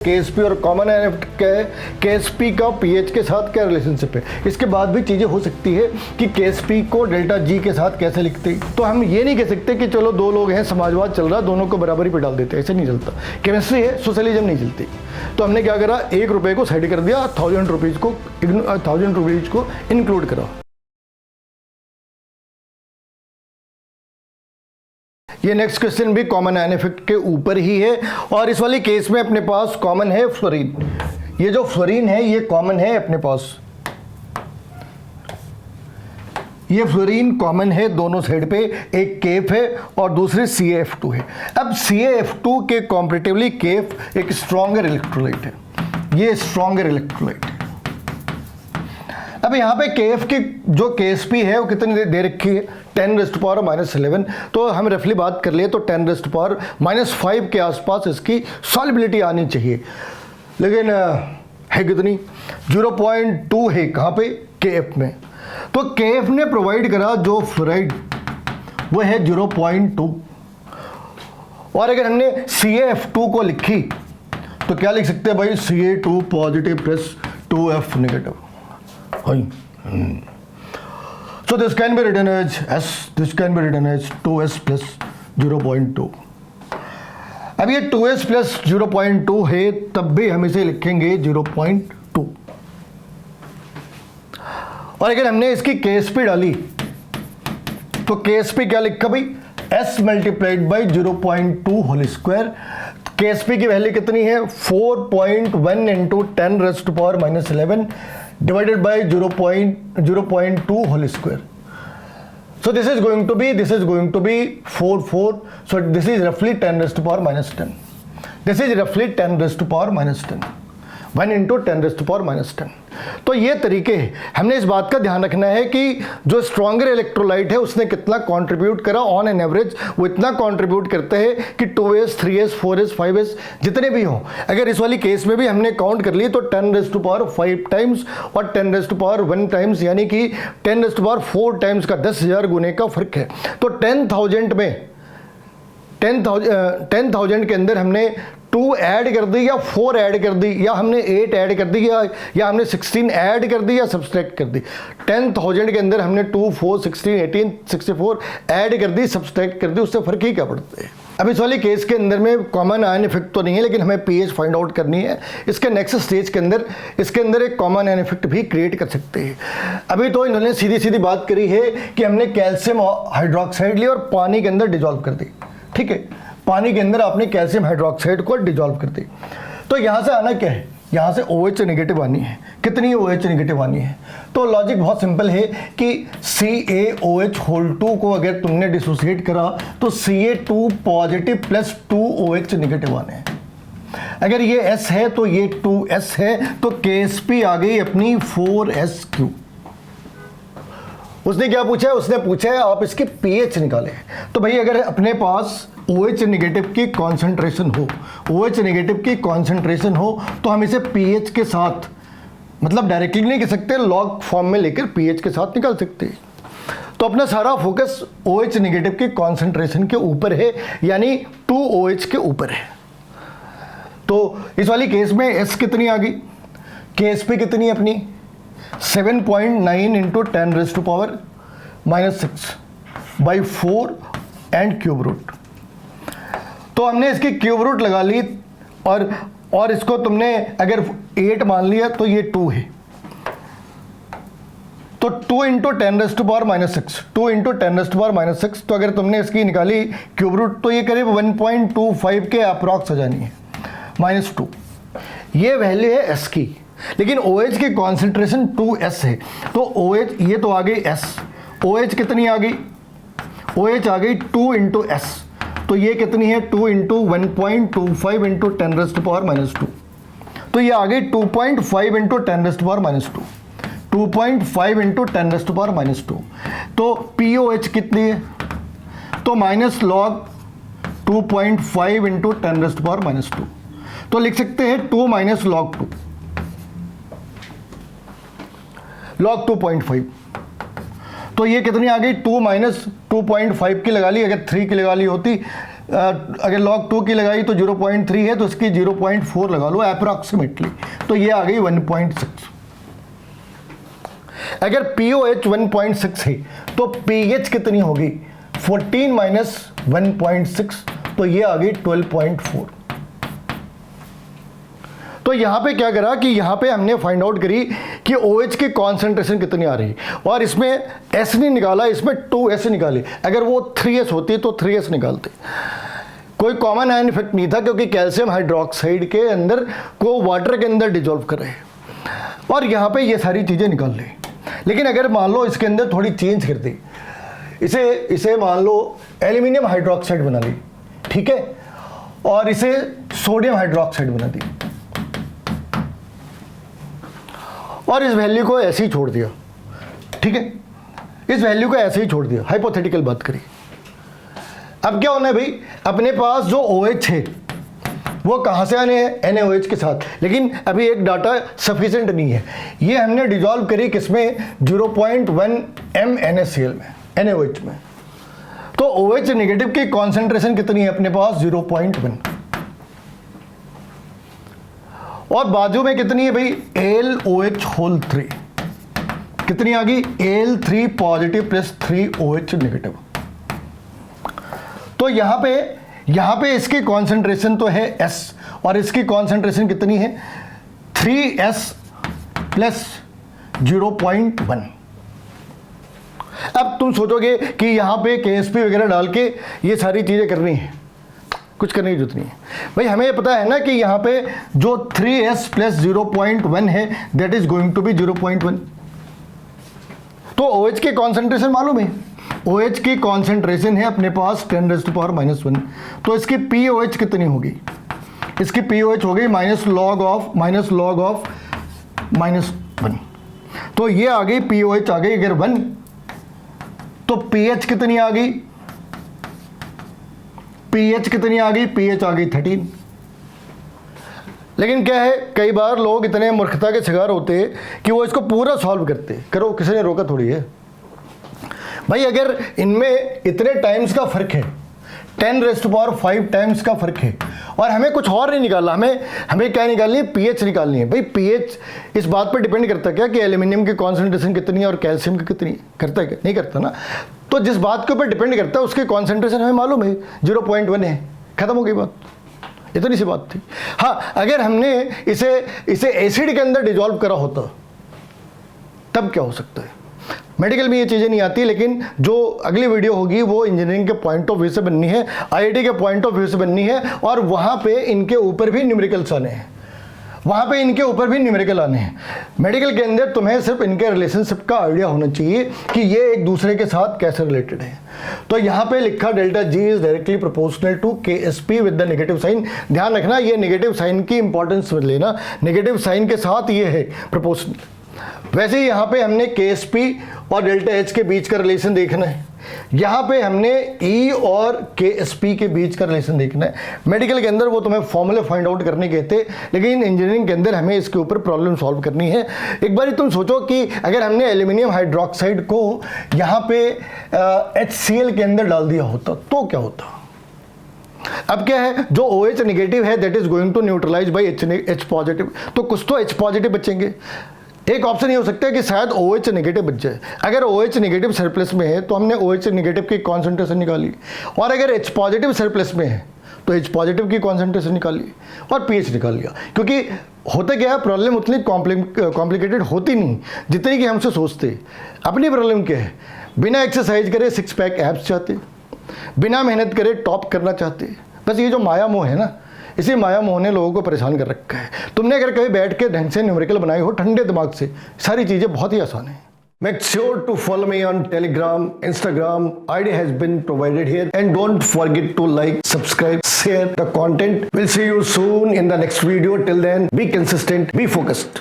Ksp और common NFT क्या है, केएसपी का पीएच के साथ क्या रिलेशनशिप है। इसके बाद भी चीज़ें हो सकती है कि केएसपी को डेल्टा जी के साथ कैसे लिखते हैं। तो हम ये नहीं कह सकते कि चलो दो लोग हैं, समाजवाद चल रहा, दोनों को बराबरी पे डाल देते, ऐसे नहीं चलता। केमिस्ट्री है, सोशलिज्म नहीं चलती। तो हमने क्या करा, 1 रुपये को साइड कर दिया, 1000 रुपीज़ को इंक्लूड करा। ये नेक्स्ट क्वेश्चन भी कॉमन एनएफटी के ऊपर ही है और इस वाले केस में अपने पास कॉमन है फ्लोरीन। ये जो फ्लोरीन है ये कॉमन है अपने पास, ये फ्लोरीन कॉमन है दोनों साइड पे, एक केफ है और दूसरी CaF2 है। अब CaF2 के कॉम्पैरेटिवली केफ एक स्ट्रॉन्गर इलेक्ट्रोलाइट है, ये स्ट्रॉन्गर इलेक्ट्रोलाइट है। अब यहाँ पे केएफ की जो केएसपी है वो कितनी दे रखी है, 10⁻⁻11। तो हम रफली बात कर लिए तो 10⁻⁻5 के आसपास इसकी सॉल्युबिलिटी आनी चाहिए, लेकिन है कितनी, 0.2 है। कहाँ पे, केएफ में। तो केएफ ने प्रोवाइड करा जो फ्लोराइड वो है 0.2, और अगर हमने CaF2 को लिखी तो क्या लिख सकते हैं भाई, Ca2 positive plus 2F negative. So this can be written as S, this can be written as 2S plus 0.2। अब ये 2S plus 0.2 है, तब भी हम इसे लिखेंगे 0.2। और अगर हमने इसकी केएसपी डाली तो केएसपी क्या लिखा भाई, S multiplied by 0.2 whole square. KSP की वैल्यू कितनी है, 4.1 into 10⁻⁻11 divided by 0.2 whole square. So this is going to be 4. So this is roughly 10⁻⁻10. This is roughly 10⁻⁻10. 1 into 10⁻⁻10। तो ये तरीके हैं। हमने इस बात का ध्यान रखना है कि जो स्ट्रॉन्गर इलेक्ट्रोलाइट है उसने कितना कंट्रीब्यूट करा, ऑन एन एवरेज वो इतना कंट्रीब्यूट करते हैं कि 2S 3S 4S 5S जितने भी हों। अगर इस वाली केस में भी हमने काउंट कर लिए तो 10⁻5 टाइम्स और 10⁻1 टाइम्स, यानी कि 10⁻4 टाइम्स का 10,000 गुने का फर्क है। तो 10,000 में 10,000 के अंदर हमने 2 ऐड कर दी या 4 ऐड कर दी, या हमने 8 ऐड कर दी, या हमने 16 ऐड कर दी या सब्सट्रैक्ट कर दी। 10,000 के अंदर हमने 2, 4, 16, 18, 64 ऐड कर दी, सब्सट्रैक्ट कर दी, उससे फर्क ही क्या पड़ता है। अब इस वाले केस के अंदर में कॉमन आयन इफेक्ट तो नहीं है, लेकिन हमें पीएच फाइंड आउट करनी है। इसके नेक्स्ट स्टेज के अंदर इसके अंदर एक कॉमन आयन इफेक्ट भी क्रिएट कर सकते हैं। अभी तो इन्होंने सीधी सीधी बात करी है कि हमने कैल्शियम हाइड्रोक्साइड लिया और पानी के अंदर डिजॉल्व कर दी, ठीक है, पानी के अंदर आपने कैल्शियम हाइड्रोक्साइड को डिजॉल्व कर दी। तो यहाँ से आना क्या है, यहाँ से OH नेगेटिव आनी है। कितनी OH नेगेटिव आनी है, तो लॉजिक बहुत सिंपल है कि CaOH होल 2 को अगर तुमने डिसोसिएट करा तो Ca2 positive plus 2OH negative आने हैं। अगर ये S है तो ये 2S है, तो KSP आ गई अपनी 4S3। उसने क्या पूछा है, उसने पूछा है आप इसके पीएच निकालें। तो भाई अगर अपने पास OH नेगेटिव की कॉन्सेंट्रेशन हो, OH नेगेटिव की कॉन्सेंट्रेशन हो, तो हम इसे पीएच के साथ, मतलब डायरेक्टली नहीं कह सकते, लॉग फॉर्म में लेकर पीएच के साथ निकाल सकते हैं। तो अपना सारा फोकस OH नेगेटिव की कॉन्सेंट्रेशन के ऊपर है, यानी 2OH के ऊपर है। तो इस वाली केस में S कितनी आ गई, KSP कितनी है अपनी, 7.9 into 10⁻⁻6 by 4 and cube root. तो हमने इसकी क्यूब रूट लगा ली और इसको तुमने अगर 8 मान लिया तो ये 2 है। तो 2 इंटू 10⁻⁻6, 2 इंटू 10⁻⁻6, तो अगर तुमने इसकी निकाली क्यूब रूट तो ये करीब 1.25 के अप्रॉक्स आ जानी है, -2। ये वैल्यू है S की, लेकिन OH की कॉन्सेंट्रेशन 2S है। तो OH ये तो आ गई S, OH कितनी आ गई, OH आ गई 2 इंटू S, तो ये कितनी है 2 इंटू 1.25 इंटू 10⁻⁻2, तो ये आ गई 2.5 इंटू 10⁻⁻2, 2.5 इंटू 10⁻⁻2। तो POH कितनी है, तो माइनस लॉग 2.5 इंटू 10⁻⁻2, तो लिख सकते हैं 2 माइनस लॉग 2, लॉग 2.5। तो ये कितनी आ गई, 2 माइनस 2.5 की लगा ली, अगर 3 की लगा ली होती अगर log 2 की लगाई तो 0.3 है, तो इसकी 0.4 लगा लो अप्रॉक्सीमेटली, तो ये आ गई 1.6। अगर POH 1.6 है तो pH कितनी होगी? 14 माइनस 1.6, तो ये आ गई 12.4। तो यहां पे क्या करा कि यहां पे हमने फाइंड आउट करी कि OH की कॉन्सेंट्रेशन कितनी आ रही, और इसमें S नहीं निकाला, इसमें 2S निकाली। अगर वो 3S होती तो 3S निकालते। कोई कॉमन आयन इफेक्ट नहीं था, क्योंकि कैल्शियम हाइड्रोक्साइड के अंदर को वाटर के अंदर डिजोल्व कर रहे, और यहां पे ये सारी चीजें निकाल ली। लेकिन अगर मान लो इसके अंदर थोड़ी चेंज कर दी, इसे मान लो एल्यूमिनियम हाइड्रोक्साइड बना ली, ठीक है, और इसे सोडियम हाइड्रोक्साइड बना दी, और इस वैल्यू को ऐसे ही छोड़ दिया, ठीक है, इस वैल्यू को ऐसे ही छोड़ दिया, हाइपोथेटिकल बात करी। अब क्या होना है भाई, अपने पास जो OH है वो कहाँ से आने हैं? NaOH के साथ। लेकिन अभी एक डाटा सफिशिएंट नहीं है, ये हमने डिजॉल्व करी किसमें? 0.1 m NaCl में, NaOH में। तो OH नेगेटिव की कॉन्सेंट्रेशन कितनी है अपने पास? 0.1। और बाजू में कितनी है भाई? AlOH होल 3 कितनी आ गई? Al3 positive plus 3OH negative. तो यहां पे इसकी कॉन्सेंट्रेशन तो है S, और इसकी कॉन्सेंट्रेशन कितनी है? 3S plus 0.1। अब तुम सोचोगे कि यहां पे KSP वगैरह डाल के ये सारी चीजें करनी है, कुछ करने की जरूरत नहीं है भाई। हमें पता है ना कि यहां पे जो 3S प्लस 0.1 है that is going to be 0.1। तो OH की कॉन्सेंट्रेशन मालूम है, OH की कॉन्सेंट्रेशन है अपने पास 10⁻⁻1। तो इसकी POH कितनी होगी? इसकी POH हो गई माइनस लॉग ऑफ -1। तो ये आ गई POH आ गई अगर 1, तो pH कितनी आ गई? pH कितनी आ गई? pH आ गई 13। लेकिन क्या है, कई बार लोग इतने मूर्खता के शिकार होते हैं कि वो इसको पूरा सॉल्व करते। करो, किसी ने रोका थोड़ी है भाई। अगर इनमें इतने टाइम्स का फर्क है, 10⁵ टाइम्स का फर्क है, और हमें कुछ और नहीं निकालना, हमें क्या निकालनी है? pH निकालनी है भाई। pH इस बात पर डिपेंड करता है क्या कि एल्यूमिनियम की कॉन्सेंट्रेशन कितनी है और कैल्शियम की कितनी करता है क्या? नहीं करता ना। तो जिस बात के ऊपर डिपेंड करता है उसकी कॉन्सेंट्रेशन हमें मालूम है 0.1 है, खत्म हो गई बात। इतनी सी बात थी। हाँ, अगर हमने इसे एसिड के अंदर डिजॉल्व करा होता तब क्या हो सकता है? मेडिकल में ये चीज़ें नहीं आती, लेकिन जो अगली वीडियो होगी वो इंजीनियरिंग के पॉइंट ऑफ व्यू से बननी है, IIT के पॉइंट ऑफ व्यू से बननी है, और वहाँ पे इनके ऊपर भी न्यूमेरिकल्स आने हैं, आने हैं। मेडिकल के अंदर तुम्हें सिर्फ इनके रिलेशनशिप का आइडिया होना चाहिए कि ये एक दूसरे के साथ कैसे रिलेटेड है। तो यहाँ पे लिखा delta G is directly proportional to KSP with the negative sign. ध्यान रखना, ये नेगेटिव साइन की इंपॉर्टेंस लेना, नेगेटिव साइन के साथ ये है प्रोपोर्शनल। वैसे ही यहाँ पे हमने KSP और डेल्टा H के बीच का रिलेशन देखना है, यहाँ पे हमने E और KSP के बीच का रिलेशन देखना है। मेडिकल के अंदर वो तुम्हें फॉर्मूले फाइंड आउट करने कहते, लेकिन इंजीनियरिंग के अंदर हमें इसके ऊपर प्रॉब्लम सॉल्व करनी है। एक बार तुम सोचो कि अगर हमने एल्यूमिनियम हाइड्रोक्साइड को यहाँ पे HCl के अंदर डाल दिया होता तो क्या होता? अब क्या है, जो OH नेगेटिव है that is going to neutralise by H positive, तो कुछ तो H पॉजिटिव बचेंगे। एक ऑप्शन ये हो सकता है कि शायद OH नेगेटिव बच जाए। अगर OH नेगेटिव सरप्लस में है तो हमने OH नेगेटिव की कॉन्सेंट्रेशन निकाली, और अगर H पॉजिटिव सरप्लस में है तो H पॉजिटिव की कॉन्सेंट्रेशन निकाली और pH निकाल लिया। क्योंकि होता क्या है, प्रॉब्लम उतनी कॉम्प्लिकेटेड होती नहीं जितनी कि हमसे सोचते। अपनी प्रॉब्लम क्या है, बिना एक्सरसाइज करे 6 पैक एब्स चाहते, बिना मेहनत करे टॉप करना चाहते। बस ये जो माया मोह है ना, इसी माया मोह ने लोगों को परेशान कर रखा है। तुमने अगर कभी बैठ के ढंग से न्यूमेरिकल बनाए हो ठंडे दिमाग से, सारी चीजें बहुत ही आसान है। Make sure to follow me on Telegram, Instagram. ID has been provided here, and don't forget to like, subscribe, share the content. We'll see you soon in the next video. Till then, be consistent, be focused.